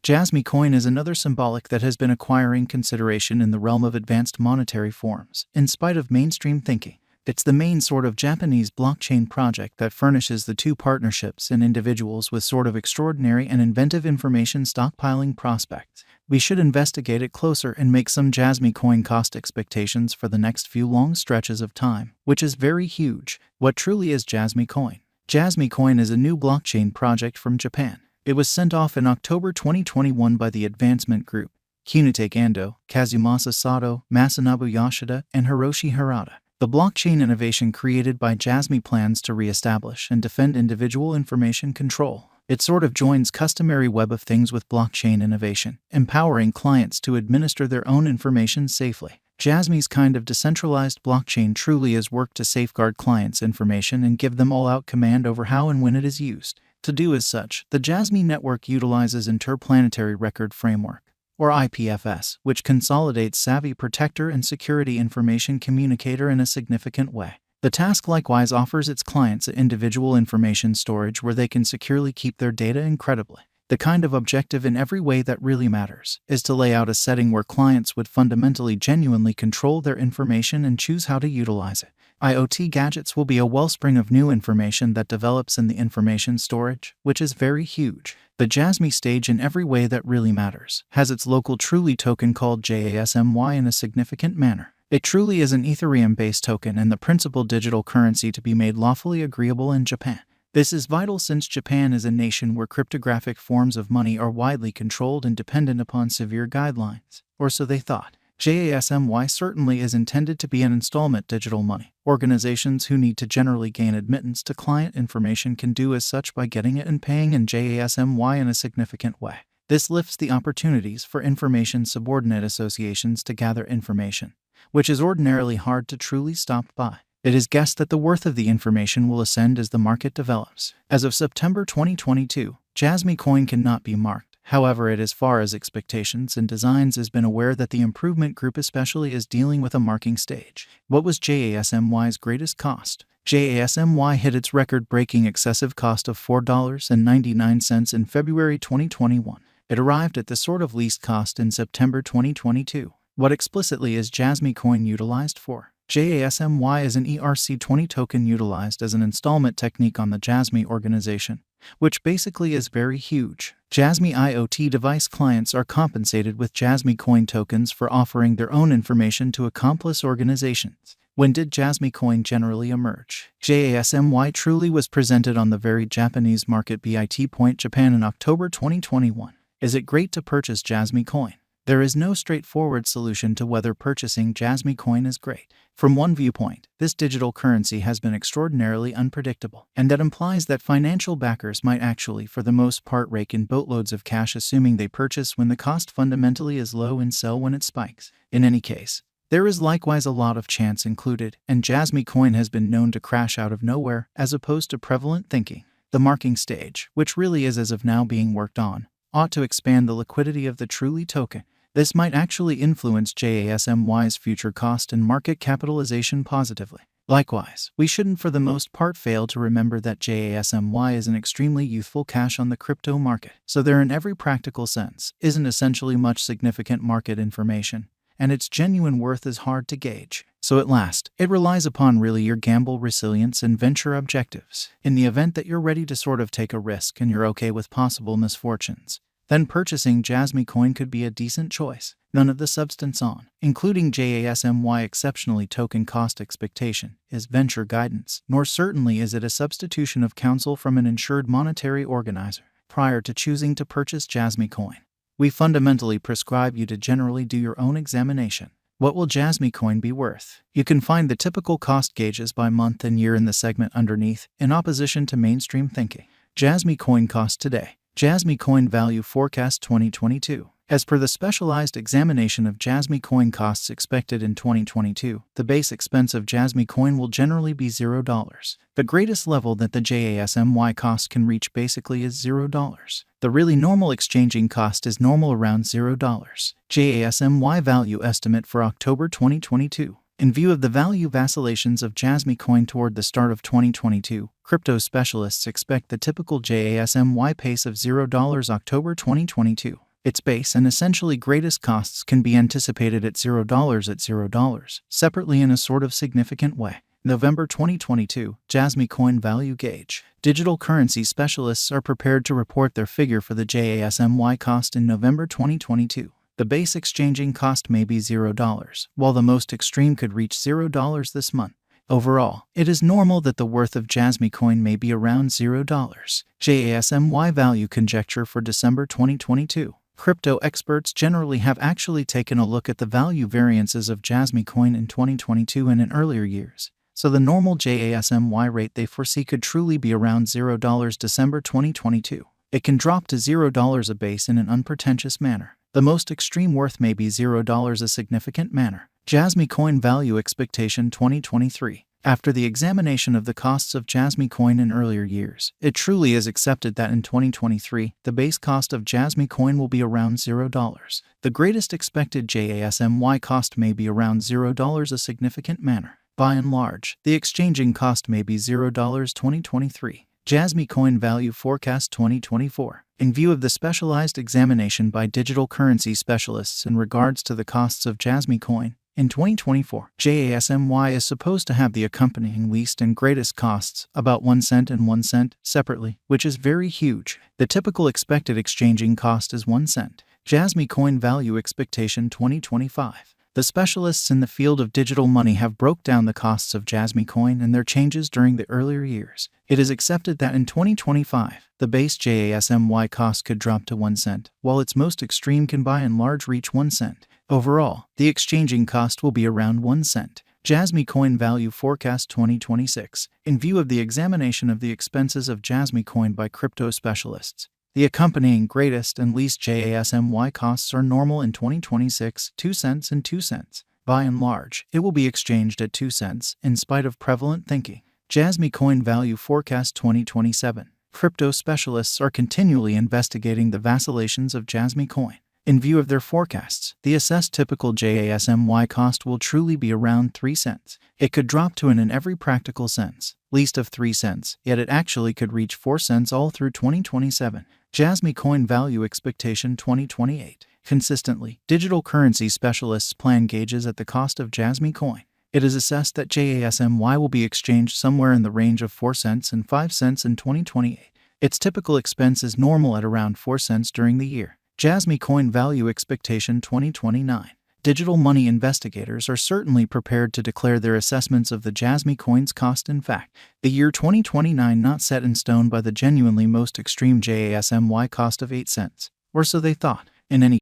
JASMY coin is another symbolic that has been acquiring consideration in the realm of advanced monetary forms, in spite of mainstream thinking. It's the main sort of Japanese blockchain project that furnishes the two partnerships and individuals with sort of extraordinary and inventive information stockpiling prospects. We should investigate it closer and make some JASMY coin cost expectations for the next few long stretches of time, which is very huge. What truly is JASMY coin? JASMY coin is a new blockchain project from Japan. It was sent off in October 2021 by the Advancement Group, Kunitake Ando, Kazumasa Sato, Masanobu Yoshida, and Hiroshi Harada. The blockchain innovation created by JASMY plans to re-establish and defend individual information control. It sort of joins customary web of things with blockchain innovation, empowering clients to administer their own information safely. JASMY's kind of decentralized blockchain truly is work to safeguard clients' information and give them all-out command over how and when it is used. To do as such, the JASMY network utilizes Interplanetary Record Framework, or IPFS, which consolidates savvy protector and security information communicator in a significant way. The task likewise offers its clients individual information storage where they can securely keep their data incredibly. The kind of objective in every way that really matters is to lay out a setting where clients would fundamentally genuinely control their information and choose how to utilize it. IoT gadgets will be a wellspring of new information that develops in the information storage, which is very huge. The JASMY stage in every way that really matters has its local truly token called JASMY in a significant manner. It truly is an Ethereum-based token and the principal digital currency to be made lawfully agreeable in Japan. This is vital since Japan is a nation where cryptographic forms of money are widely controlled and dependent upon severe guidelines, or so they thought. JASMY certainly is intended to be an installment digital money. Organizations who need to generally gain admittance to client information can do as such by getting it and paying in JASMY in a significant way. This lifts the opportunities for information subordinate associations to gather information, which is ordinarily hard to truly stop by. It is guessed that the worth of the information will ascend as the market develops. As of September 2022, JASMY coin cannot be marked. However, it as far as expectations and designs has been aware that the improvement group especially is dealing with a marking stage. What was JASMY's greatest cost? JASMY hit its record-breaking excessive cost of $4.99 in February 2021. It arrived at the sort of least cost in September 2022. What explicitly is JASMY coin utilized for? JASMY is an ERC20 token utilized as an installment technique on the JASMY organization, which basically is very huge. JASMY IoT device clients are compensated with JASMY coin tokens for offering their own information to accomplice organizations. When did JASMY coin generally emerge? JASMY truly was presented on the very Japanese market BIT Point Japan in October 2021. Is it great to purchase JASMY coin? There is no straightforward solution to whether purchasing JASMY coin is great. From one viewpoint, this digital currency has been extraordinarily unpredictable, and that implies that financial backers might actually for the most part rake in boatloads of cash assuming they purchase when the cost fundamentally is low and sell when it spikes. In any case, there is likewise a lot of chance included, and JASMY coin has been known to crash out of nowhere as opposed to prevalent thinking. The marking stage, which really is as of now being worked on, ought to expand the liquidity of the truly token. This might actually influence JASMY's future cost and market capitalization positively. Likewise, we shouldn't for the most part fail to remember that JASMY is an extremely youthful cash on the crypto market, so there in every practical sense isn't essentially much significant market information, and its genuine worth is hard to gauge. So at last, it relies upon really your gamble resilience and venture objectives. In the event that you're ready to sort of take a risk and you're okay with possible misfortunes, then purchasing JASMY coin could be a decent choice. None of the substance on, including JASMY exceptionally token cost expectation, is venture guidance, nor certainly is it a substitution of counsel from an insured monetary organizer. Prior to choosing to purchase JASMY coin, we fundamentally prescribe you to generally do your own examination. What will JASMY coin be worth? You can find the typical cost gauges by month and year in the segment underneath, in opposition to mainstream thinking. JASMY coin cost today. JASMY coin value forecast 2022. As per the specialized examination of JASMY coin costs expected in 2022, the base expense of JASMY coin will generally be $0. The greatest level that the JASMY cost can reach basically is $0. The really normal exchanging cost is normal around $0. JASMY value estimate for October 2022. In view of the value vacillations of JASMY coin toward the start of 2022, crypto specialists expect the typical JASMY pace of $0 October 2022. Its base and essentially greatest costs can be anticipated at $0 separately in a sort of significant way. November 2022, JASMY Coin Value Gauge. Digital currency specialists are prepared to report their figure for the JASMY cost in November 2022. The base exchanging cost may be $0, while the most extreme could reach $0 this month. Overall, it is normal that the worth of JASMY coin may be around $0. JASMY value conjecture for December 2022. Crypto experts generally have actually taken a look at the value variances of JASMY coin in 2022 and in earlier years. So the normal JASMY rate they foresee could truly be around $0 December 2022. It can drop to $0 a base in an unpretentious manner. The most extreme worth may be $0 a significant manner. JASMY Coin Value Expectation 2023. After the examination of the costs of JASMY coin in earlier years, it truly is accepted that in 2023, the base cost of JASMY coin will be around $0. The greatest expected JASMY cost may be around $0 a significant manner. By and large, the exchanging cost may be $0 2023. JASMY Coin Value Forecast 2024. In view of the specialized examination by digital currency specialists in regards to the costs of JASMY coin, in 2024, JASMY is supposed to have the accompanying least and greatest costs, about 1 cent and 1 cent, separately, which is very huge. The typical expected exchanging cost is 1 cent. JASMY Coin Value Expectation 2025. The specialists in the field of digital money have broke down the costs of JASMY coin and their changes during the earlier years. It is accepted that in 2025, the base JASMY cost could drop to 1 cent, while its most extreme can by and large reach 1 cent. Overall, the exchanging cost will be around 1 cent. JASMY Coin Value Forecast 2026. In view of the examination of the expenses of JASMY coin by crypto specialists, the accompanying greatest and least JASMY costs are normal in 2026, 2 cents and 2 cents. By and large, it will be exchanged at 2 cents, in spite of prevalent thinking. JASMY Coin Value Forecast 2027. Crypto specialists are continually investigating the vacillations of JASMY coin. In view of their forecasts, the assessed typical JASMY cost will truly be around 3 cents. It could drop to an in every practical sense, least of 3 cents, yet it actually could reach 4 cents all through 2027. JASMY Coin Value Expectation 2028. Consistently, digital currency specialists plan gauges at the cost of JASMY coin. It is assessed that JASMY will be exchanged somewhere in the range of 4 cents and 5 cents in 2028. Its typical expense is normal at around 4 cents during the year. JASMY Coin Value Expectation 2029. Digital money investigators are certainly prepared to declare their assessments of the JASMY coin's cost. In fact, the year 2029 not set in stone by the genuinely most extreme JASMY cost of 8 cents, or so they thought. In any